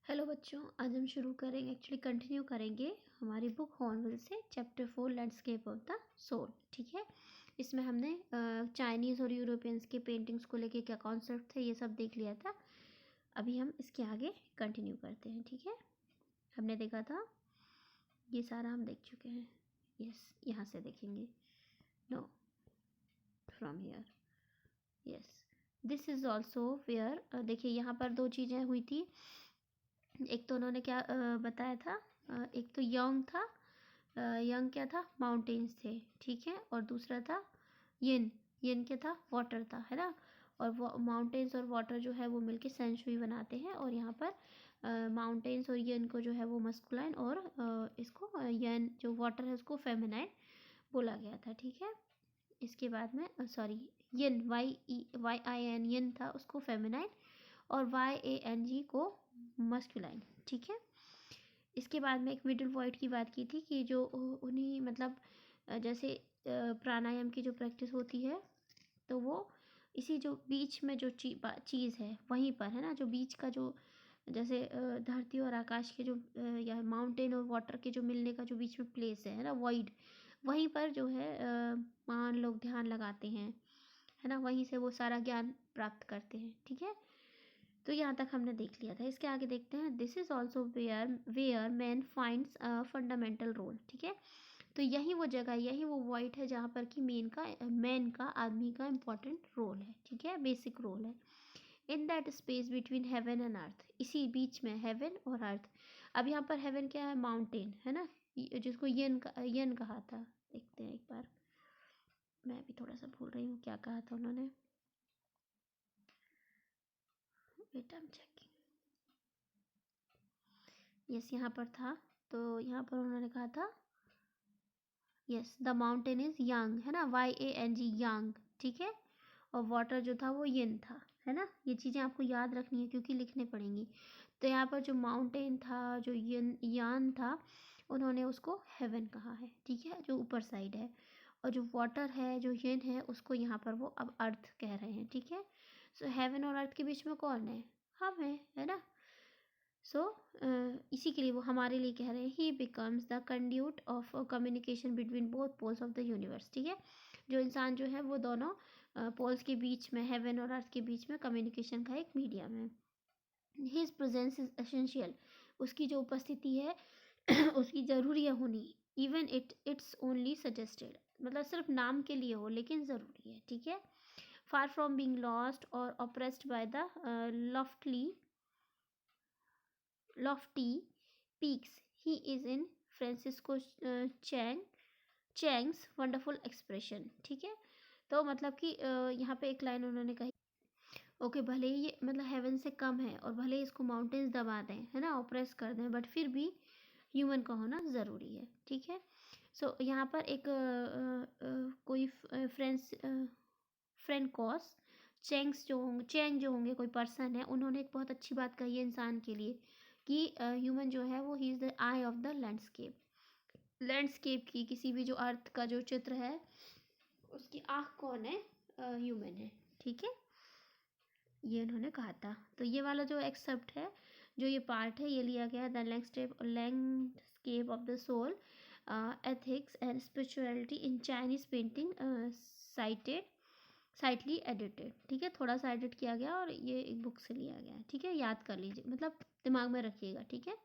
Hello बच्चों, आज हम शुरू करेंगे कंटिन्यू करेंगे हमारी बुक हॉर्नबिल से chapter 4 landscape of the soul. ठीक है, इसमें हमने चाइनीज़ और यूरोपियंस के पेंटिंग्स को लेके क्या कॉन्सेप्ट थे ये सब देख लिया था। अभी हम इसके आगे कंटिन्यू करते हैं। ठीक है, हमने देखा था ये सारा हम देख चुके हैं। यस, यहाँ से देखेंगे। No, from here. Yes, this is also where. देखिए यहाँ पर दो चीज़ें हुई थी। एक तो उन्होंने क्या बताया था, एक तो यंग था, यंग क्या था, माउंटेन्स थे। ठीक है, और दूसरा था यिन। यिन क्या था, वाटर था, है ना। और वो माउंटेन्स और वाटर जो है वो मिलके सेंचुरी बनाते हैं। और यहाँ पर माउंटेन्स और यिन को जो है वो मस्कुलाइन और इसको यन जो वाटर है उसको फेमिनाइन बोला गया था। ठीक है, इसके बाद में sorry, yin Y I N yin था उसको फेमिनाइन, और वाई ए एन जी को मस्कुलाइन। ठीक है, इसके बाद में एक मिडिल पॉइंट की बात की थी कि जो उन्हीं मतलब जैसे प्राणायाम की जो प्रैक्टिस होती है तो वो इसी जो बीच में जो चीज़ है वहीं पर है ना, जो बीच का जो जैसे धरती और आकाश के जो या माउंटेन और वाटर के जो मिलने का जो बीच में प्लेस है ना, वॉइड, वहीं पर जो है महान लोग ध्यान लगाते हैं, है ना। वहीं से वो सारा ज्ञान प्राप्त करते हैं। ठीक है, तो यहाँ तक हमने देख लिया था। इसके आगे देखते हैं, this is also where where man finds a fundamental role. ठीक है, तो यही वो जगह, यही वो वॉइड है जहाँ पर कि मैन का आदमी का इम्पोर्टेंट रोल है। ठीक है, बेसिक रोल है। In that space between heaven and earth, इसी बीच में हेवन और अर्थ। अब यहाँ पर हेवन क्या है, माउंटेन है ना, जिसको यन कहा था। देखते हैं एक बार, मैं भी थोड़ा सा भूल रही हूँ क्या कहा था उन्होंने। Wait, I am checking. Yes, यहाँ पर था, तो यहाँ पर उन्होंने कहा था yes the mountain is yang, है ना, वाई ए एन जी, यांग। ठीक है, और वाटर जो था वो यिन था, है ना। ये चीज़ें आपको याद रखनी है क्योंकि लिखने पड़ेंगी। तो यहाँ पर जो माउंटेन था, जो यान था, उन्होंने उसको हेवन कहा है। ठीक है, जो ऊपर साइड है। और जो वाटर है, जो यिन है, उसको यहाँ पर वो अब अर्थ कह रहे हैं। ठीक है, सो हेवन और अर्थ के बीच में कौन है, हम है ना। सो इसी के लिए वो हमारे लिए कह रहे हैं, he becomes the conduit of communication between both poles of the universe. ठीक है, जो इंसान जो है वो दोनों पोल्स के बीच में, हेवन और अर्थ के बीच में कम्युनिकेशन का एक मीडियम है। हिज प्रेजेंस इज एसेंशियल, उसकी जो उपस्थिति है उसकी ज़रूरी है होनी। इवन इट्स ओनली सजेस्टेड, मतलब सिर्फ नाम के लिए हो लेकिन ज़रूरी है। ठीक है, फार फ्रॉम बींग लॉस्ट और oppressed by the lofty peaks, he is in Francisco Chang's wonderful expression. ठीक है, तो मतलब कि यहाँ पे एक लाइन उन्होंने कही, ओके भले ही ये मतलब हेवन से कम है और भले ही इसको माउंटेन्स दबा दें, है ना, ऑप्रेस कर दें, बट फिर भी ह्यूमन का होना ज़रूरी है। ठीक है, सो यहाँ पर एक कोई फ्रेंकोस चैंग जो होंगे कोई पर्सन है, उन्होंने एक बहुत अच्छी बात कही है इंसान के लिए कि ह्यूमन जो है वो he is the I of the landscape की, किसी भी जो अर्थ का जो चित्र है उसकी आँख कौन है, ह्यूमन है। ठीक है, ये उन्होंने कहा था। तो ये वाला जो एक्सेप्ट है, जो ये पार्ट है, ये लिया गया the landscape of the soul, ethics and spirituality in Chinese painting, slightly edited. ठीक है, थोड़ा सा एडिट किया गया और ये एक बुक से लिया गया है। ठीक है, याद कर लीजिए, मतलब दिमाग में रखिएगा। ठीक है,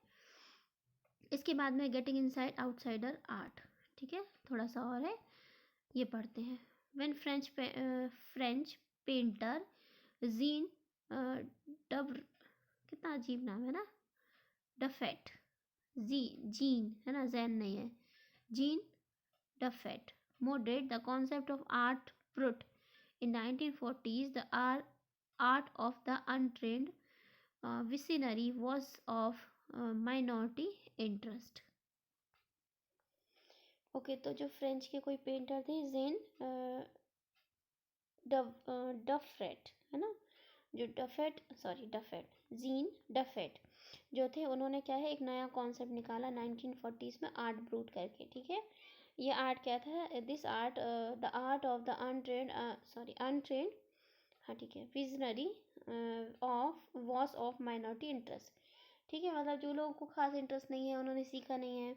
इसके बाद में गेटिंग इनसाइड आउटसाइडर आर्ट। ठीक है, थोड़ा सा और है, ये पढ़ते हैं। When French painter gene dub, कितना अजीब नाम है ना, डफेट, जीन है ना, जैन नहीं है, gene डफेट modelled the concept of art brut in 1940s. The art of the untrained visionary was of minority interest. Okay, तो जो फ्रेंच के कोई पेंटर थे, जेन डफेट, है ना, जो डफेट जीन डफेट जो थे, उन्होंने क्या है, एक नया कॉन्सेप्ट निकाला 1940s में, आर्ट ब्रूट करके। ठीक है, ये आर्ट क्या था, this art the art of the untrained, हाँ ठीक है, visionary of was of minority interest. ठीक है, मतलब जो लोगों को खास इंटरेस्ट नहीं है, उन्होंने सीखा नहीं है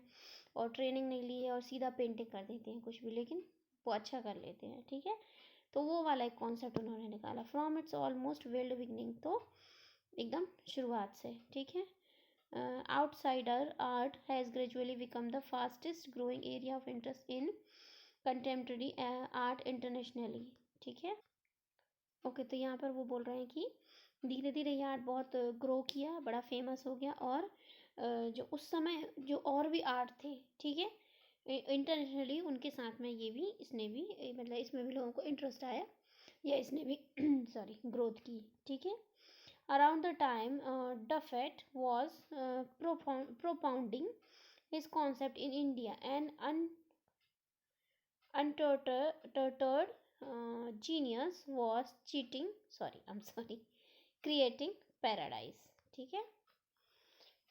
और ट्रेनिंग नहीं ली है और सीधा पेंटिंग कर देते हैं कुछ भी, लेकिन वो अच्छा कर लेते हैं। ठीक है, तो वो वाला एक कॉन्सेप्ट उन्होंने निकाला from its almost weld beginning, तो एकदम शुरुआत से। ठीक है, outsider art has gradually become the fastest growing area of interest in contemporary art internationally. ठीक है, ओके, तो यहाँ पर वो बोल रहे हैं कि धीरे धीरे ये आर्ट बहुत ग्रो किया, बड़ा फेमस हो गया, और जो उस समय जो और भी आर्ट थे, ठीक है, इंटरनेशनली उनके साथ में ये भी, इसने भी मतलब इसमें भी लोगों को इंटरेस्ट आया, या इसने भी सॉरी ग्रोथ की। ठीक है, around the time Dubuffet was propounding his concept in India, an untutored genius was creating paradise। ठीक है,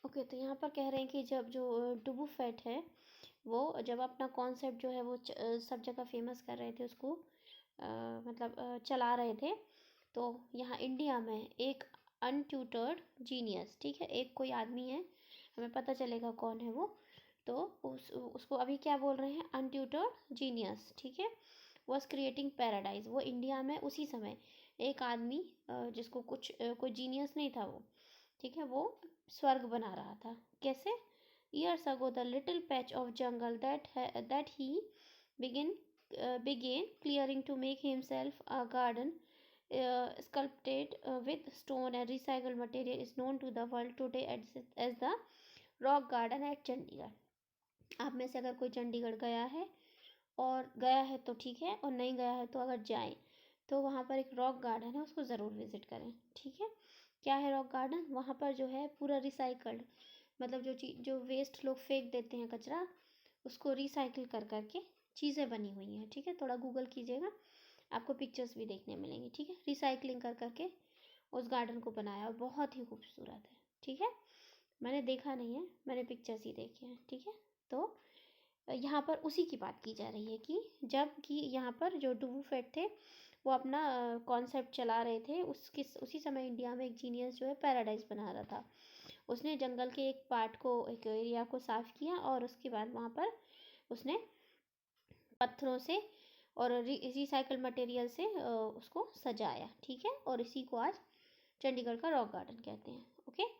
ओके, तो यहाँ पर कह रहे हैं कि जब जो डुबू फैट है, वो जब अपना कॉन्सेप्ट जो है वो सब जगह फेमस कर रहे थे उसको, मतलब चला रहे थे, तो यहाँ इंडिया में एक अनट्यूटर्ड जीनियस, ठीक है, एक कोई आदमी है, हमें पता चलेगा कौन है वो, तो उसको अभी क्या बोल रहे हैं, अनट्यूटर्ड जीनियस। ठीक है, वॉज क्रिएटिंग पैराडाइज, वो इंडिया में उसी समय एक आदमी जिसको कुछ कोई जीनियस नहीं था वो, ठीक है, वो स्वर्ग बना रहा था। कैसे? years ago the little patch of jungle that he began began clearing to make himself a garden sculpted with stone and recycled material is known to the world today as the rock garden eight Chandigarh. आप में से अगर कोई चंडीगढ़ गया है, और गया है तो ठीक है, और नहीं गया है तो अगर जाए तो वहाँ पर एक रॉक गार्डन है, उसको ज़रूर विज़िट करें। ठीक है, क्या है रॉक गार्डन? वहाँ पर जो है पूरा रिसाइकल्ड, मतलब जो चीज़ जो वेस्ट लोग फेंक देते हैं कचरा, उसको रिसाइकिल कर करके चीज़ें बनी हुई हैं। ठीक है, थोड़ा गूगल कीजिएगा, आपको पिक्चर्स भी देखने मिलेंगी। ठीक है, रिसाइकलिंग कर करके उस गार्डन को बनाया, और बहुत ही खूबसूरत है। ठीक है, मैंने देखा नहीं है, मैंने पिक्चर्स ही देखे हैं। ठीक है, तो यहाँ पर उसी की बात की जा रही है कि जब कि यहाँ पर जो डुबू फैट थे, वो अपना कॉन्सेप्ट चला रहे थे, उसी समय इंडिया में एक जीनियस जो है पैराडाइज बना रहा था। उसने जंगल के एक पार्ट को, एक एरिया को साफ़ किया, और उसके बाद वहाँ पर उसने पत्थरों से और रिसाइकल मटेरियल से उसको सजाया। ठीक है, और इसी को आज चंडीगढ़ का रॉक गार्डन कहते हैं। ओके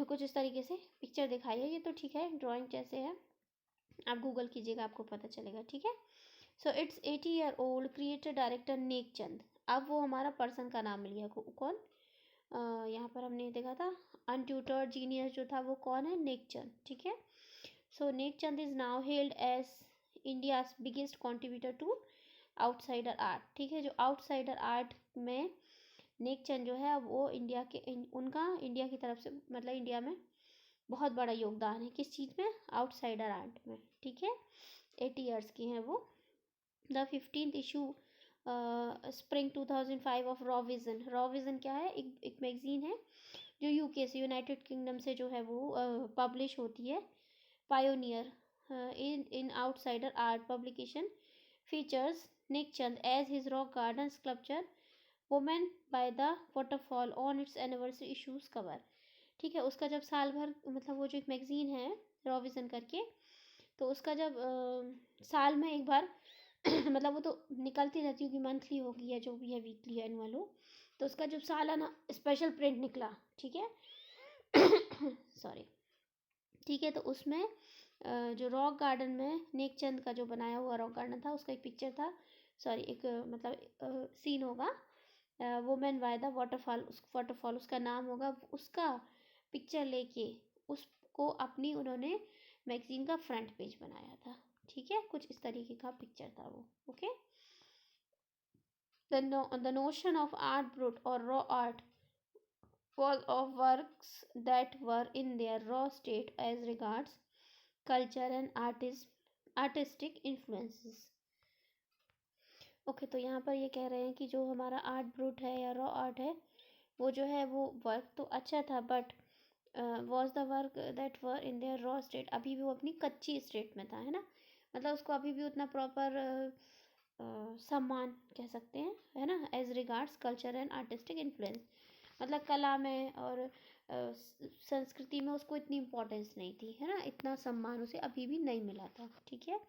कुछ इस तरीके से पिक्चर दिखाई है, ये तो ठीक है, ड्राइंग जैसे है, आप गूगल कीजिएगा, आपको पता चलेगा। ठीक है, so it's 80-year-old creator director Nek Chand. अब वो हमारा पर्सन का नाम लिया, कौन? यहाँ पर हमने देखा था अनट्यूटर्ड जीनियस जो था वो कौन है? नेक चंद। ठीक है, so Nek Chand is now held as India's biggest contributor to outsider art. ठीक है, जो आउटसाइडर आर्ट में नेक चंद जो है वो उनका इंडिया की तरफ से, मतलब इंडिया में बहुत बड़ा योगदान है। किस चीज़ में? आउटसाइडर आर्ट में। ठीक है, 80 ईयर्स की हैं वो। The 15th issue spring 2005 of raw vision. Raw vision क्या है? एक मैगज़ीन है जो यूके से, यूनाइटेड किंगडम से जो है वो पब्लिश होती है। Pioneer in outsider art publication features Nek Chand as his rock garden sculpture women by the waterfall on its anniversary issues cover. ठीक है, उसका जब साल भर, मतलब वो जो एक मैगज़ीन है रॉ विज़न करके, तो उसका जब साल में एक बार मतलब वो तो निकलती रहती होगी, मंथली होगी या जो भी है, वीकली एनुअल हो, तो उसका जब सालाना स्पेशल प्रिंट निकला, ठीक है सॉरी, ठीक है, तो उसमें जो रॉक गार्डन में नेक चंद का जो बनाया हुआ रॉक गार्डन था, उसका एक पिक्चर था, सॉरी एक मतलब सीन होगा, वुमेन बाय द वाटरफॉल उसका नाम होगा, उसका पिक्चर लेके उसको अपनी उन्होंने मैगज़ीन का फ्रंट पेज बनाया था। ठीक है, कुछ इस तरीके का पिक्चर था वो। Okay, the notion of art brut or raw art was of works that were in their raw state as regards culture and artistic influences। Okay, तो यहाँ पर ये कह रहे हैं कि जो हमारा आर्ट ब्रूट है या रॉ आर्ट है, वो जो है वो वर्क तो अच्छा था, but was the work that were in their raw state, अभी भी वो अपनी कच्ची स्टेट में था, है ना, मतलब उसको अभी भी उतना प्रॉपर सम्मान कह सकते हैं, है ना, as regards culture and artistic influence. मतलब कला में और संस्कृति में उसको इतनी इम्पोर्टेंस नहीं थी, है ना, इतना सम्मान उसे अभी भी नहीं मिला था, ठीक है।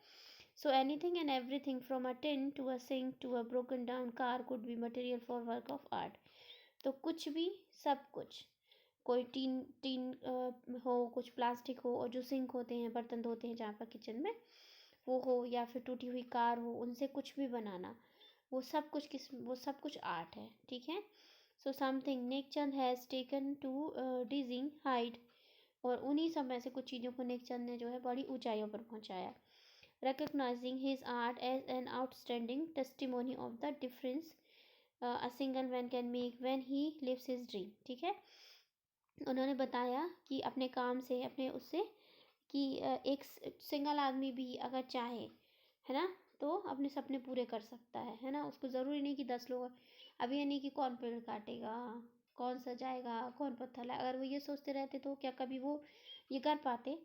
So anything and everything from a tin to a sink to a broken down car could be material for work of art. तो कुछ भी, सब कुछ, कोई टीन टीन हो, कुछ प्लास्टिक हो, और जो सिंक होते हैं, बर्तन धोते हैं जहाँ पर किचन में, वो हो, या फिर टूटी हुई कार हो, उनसे कुछ भी बनाना, वो सब कुछ आर्ट है, ठीक है। So something Nek Chand has taken to dizzying height, और उन्हीं सब में से कुछ चीज़ों को नेकचंद ने जो है बड़ी ऊंचाइयों पर पहुंचाया। Recognising his art as an outstanding testimony of the difference a single man can make when he lives his dream, ठीक है। उन्होंने बताया कि अपने काम से, अपने उससे, कि एक सिंगल आदमी भी अगर चाहे, है ना, तो अपने सपने पूरे कर सकता है ना। उसको ज़रूरी नहीं कि 10 लोग, अब ये नहीं कि कौन पेड़ काटेगा, कौन सजाएगा, कौन पत्थर लाए, अगर वो ये सोचते रहते तो क्या कभी वो ये कर पाते?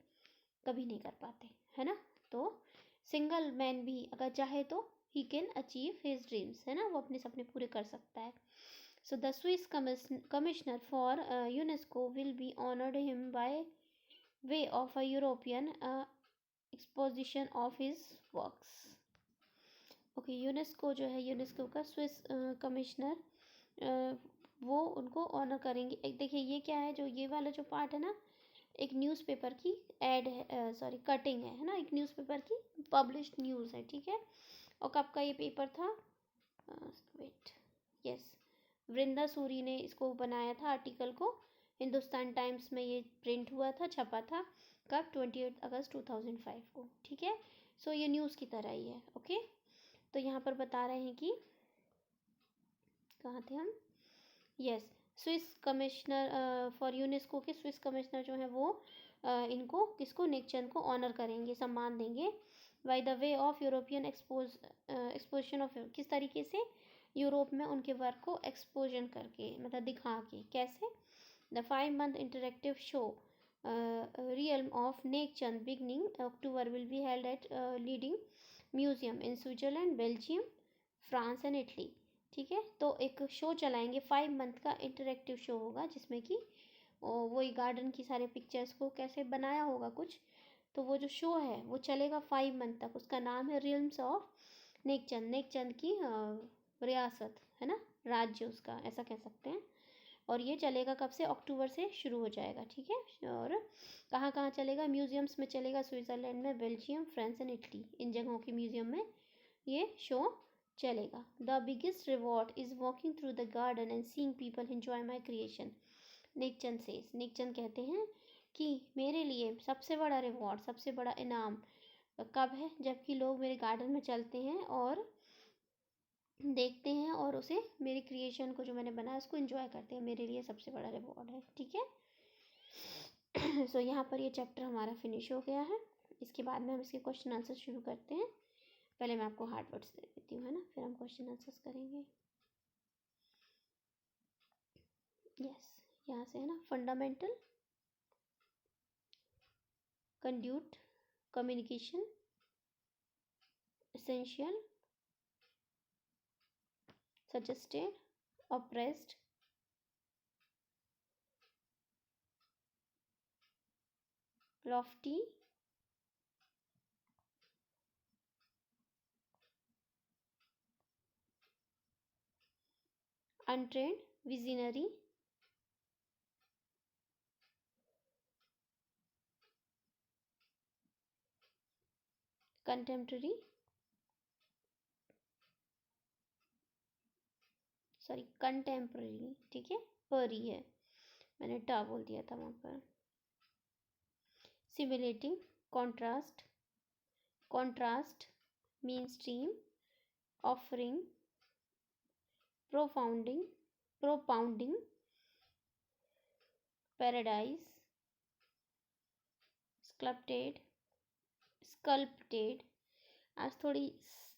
कभी नहीं कर पाते, है ना। तो सिंगल मैन भी अगर चाहे तो he can achieve his dreams, है ना, वो अपने सपने पूरे कर सकता है। So the Swiss commissioner for UNESCO will be honoured him by way of a European exposition of his works. Okay, UNESCO जो है, यूनेस्को का स्विस कमिश्नर, वो उनको ऑनर करेंगे। एक देखिए ये क्या है, जो ये वाला जो पार्ट है ना, एक न्यूज़पेपर की एड है, सॉरी कटिंग है ना, एक न्यूज़पेपर की पब्लिश्ड न्यूज़ है, ठीक है। और कब का ये पेपर था? वेट, यस, वृंदा सूरी ने इसको बनाया था आर्टिकल को। हिंदुस्तान टाइम्स में ये प्रिंट हुआ था, छपा था, कब? 28 अगस्त 2005 को, ठीक है। सो ये न्यूज़ की तरह ही है, ओके। तो यहाँ पर बता रहे हैं कि, कहाँ थे हम? Yes, Swiss commissioner for UNESCO के स्विस कमिश्नर जो हैं वो इनको, किसको? नेकचंद को ऑनर करेंगे, सम्मान देंगे, by the way of European exposition of, किस तरीके से? यूरोप में उनके वर्क को एक्सपोजन करके, मतलब दिखा के, कैसे? The 5 month interactive show realm of Nek Chand beginning October will be held at leading museum in Switzerland, Belgium, France and Italy, ठीक है। तो एक शो चलाएंगे, 5 month का इंटरेक्टिव शो होगा, जिसमें कि वही गार्डन की सारे पिक्चर्स को कैसे बनाया होगा कुछ, तो वो जो शो है वो चलेगा 5 month तक। उसका नाम है रियल्म्स ऑफ नेकचंद, नेकचंद की रियासत, है ना, राज्य उसका, ऐसा कह सकते हैं। और ये चलेगा कब से? अक्टूबर से शुरू हो जाएगा, ठीक है। और कहाँ कहाँ चलेगा? म्यूजियम्स में चलेगा, स्विट्ज़रलैंड में, बेल्जियम, फ्रांस एंड इटली, इन जगहों के म्यूजियम में ये शो चलेगा। The biggest reward is walking through the garden and seeing people enjoy my creation, Nek Chand says. Nek Chand कहते हैं कि मेरे लिए सबसे बड़ा रिवॉर्ड, सबसे बड़ा इनाम कब है? जबकि लोग मेरे गार्डन में चलते हैं और देखते हैं, और उसे, मेरे क्रिएशन को जो मैंने बनाया उसको एंजॉय करते हैं, मेरे लिए सबसे बड़ा रिवॉर्ड है, ठीक है। सो यहाँ पर ये चैप्टर हमारा फिनिश हो गया है। इसके बाद में हम इसके क्वेश्चन आंसर शुरू करते हैं। पहले मैं आपको हार्ड वर्ड्स दे देती हूँ, है ना, फिर हम क्वेश्चन आंसर्स करेंगे। यस, यहाँ से है ना, fundamental, conduit, communication, essential, suggested, oppressed, lofty, untrained, visionary, contemporary, sorry contemporary, ठीक है, परी है, मैंने टा बोल दिया था वहाँ पर। Simulating, contrast, contrast, main stream, offering, profounding, propounding, paradise, sculpted, sculpted. आज थोड़ी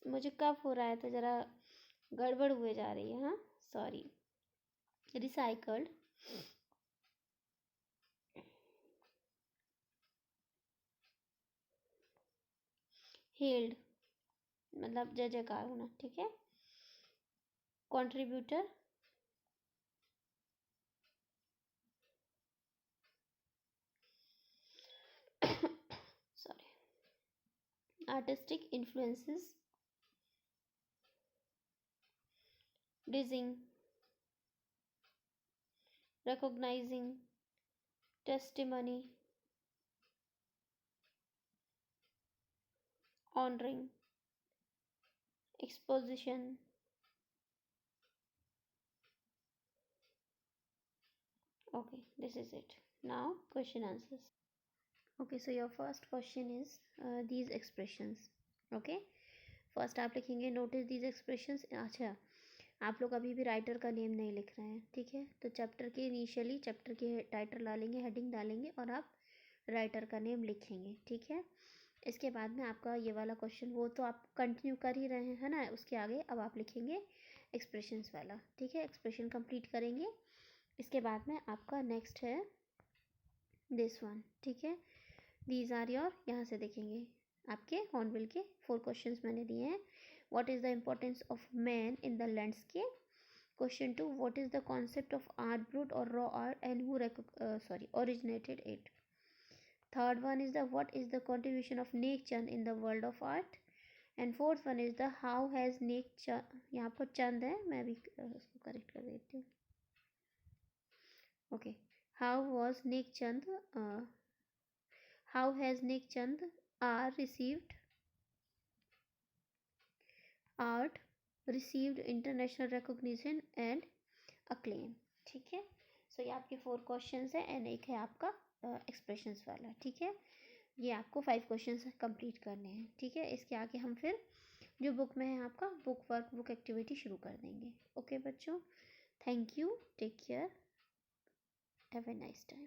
मुझे कफ हो रहा है तो ज़रा गड़बड़ हुए जा रही है, हाँ, सॉरी। रिसाइकल्ड, हेल्ड, मतलब जय जयकार होना, ठीक है। Contributor, artistic influences, dizzying, recognizing, testimony, honoring, exposition. Okay, this is it. Now question answers. Okay, so your first question is these expressions. Okay, first आप लिखेंगे नोटिस दीज एक्सप्रेशंस. अच्छा, आप लोग अभी भी राइटर का नेम नहीं लिख रहे हैं, ठीक है. तो चैप्टर के इनिशियली चैप्टर के टाइटल डालेंगे, हेडिंग डालेंगे और आप राइटर का नेम लिखेंगे, ठीक है. इसके बाद में आपका ये वाला क्वेश्चन वो तो आप कंटिन्यू कर ही रहे हैं, है ना. उसके आगे अब आप लिखेंगे एक्सप्रेशंस वाला, ठीक है. एक्सप्रेशन कंप्लीट करेंगे. इसके बाद में आपका नेक्स्ट है दिस वन, ठीक है. दीज आर योर, यहाँ से देखेंगे आपके हॉर्नबिल के 4 क्वेश्चंस मैंने दिए हैं. What is the importance of man in the landscape. Question 2, what is the concept of art brut और raw art and who originated it. Third one is the what is the contribution of Neek Chand in the world of art. And fourth one is the how has Neek Chand, यहाँ पर चंद है, मैं भी उसको correct कर देती हूँ. Okay, how was Neek Chand how has Neek Chand art received international recognition and acclaim. ठीक है. सो ये आपके 4 क्वेश्चंस है एंड एक है आपका एक्सप्रेशंस वाला, ठीक है. ये आपको 5 क्वेश्चंस कंप्लीट करने हैं, ठीक है. इसके आगे हम फिर जो बुक में है आपका बुक वर्क बुक एक्टिविटी शुरू कर देंगे. ओके बच्चों, thank you, take care, have a nice time.